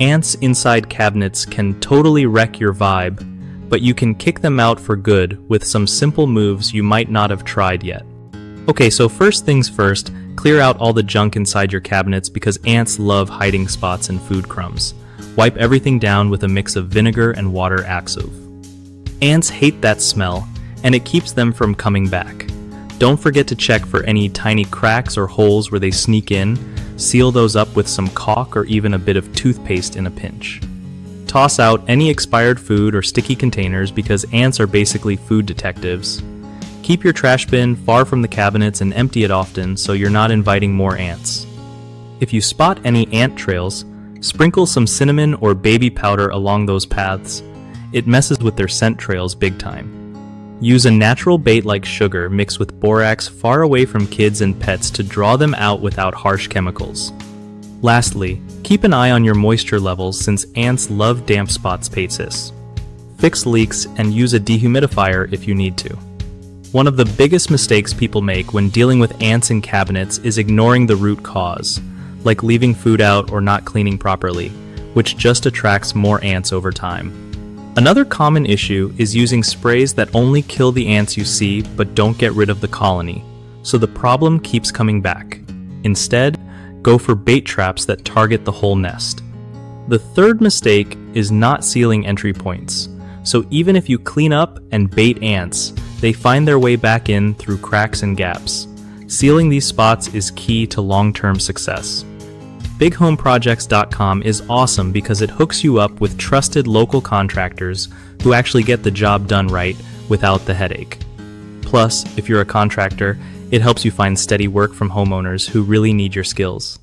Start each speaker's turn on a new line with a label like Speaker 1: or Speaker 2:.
Speaker 1: Ants inside cabinets can totally wreck your vibe, but you can kick them out for good with some simple moves you might not have tried yet. Okay, so first things first, clear out all the junk inside your cabinets because ants love hiding spots in food crumbs. Wipe everything down with a mix of vinegar and water Axove. Ants hate that smell, and it keeps them from coming back. Don't forget to check for any tiny cracks or holes where they sneak in. Seal those up with some caulk or even a bit of toothpaste in a pinch. Toss out any expired food or sticky containers because ants are basically food detectives. Keep your trash bin far from the cabinets and empty it often so you're not inviting more ants. If you spot any ant trails, sprinkle some cinnamon or baby powder along those paths. It messes with their scent trails big time. Use a natural bait like sugar mixed with borax far away from kids and pets to draw them out without harsh chemicals. Lastly, keep an eye on your moisture levels since ants love damp spots. Fix leaks and use a dehumidifier if you need to. One of the biggest mistakes people make when dealing with ants in cabinets is ignoring the root cause, like leaving food out or not cleaning properly, which just attracts more ants over time. Another common issue is using sprays that only kill the ants you see but don't get rid of the colony, so the problem keeps coming back. Instead, go for bait traps that target the whole nest. The third mistake is not sealing entry points, so even if you clean up and bait ants, they find their way back in through cracks and gaps. Sealing these spots is key to long-term success. BigHomeProjects.com is awesome because it hooks you up with trusted local contractors who actually get the job done right without the headache. Plus, if you're a contractor, it helps you find steady work from homeowners who really need your skills.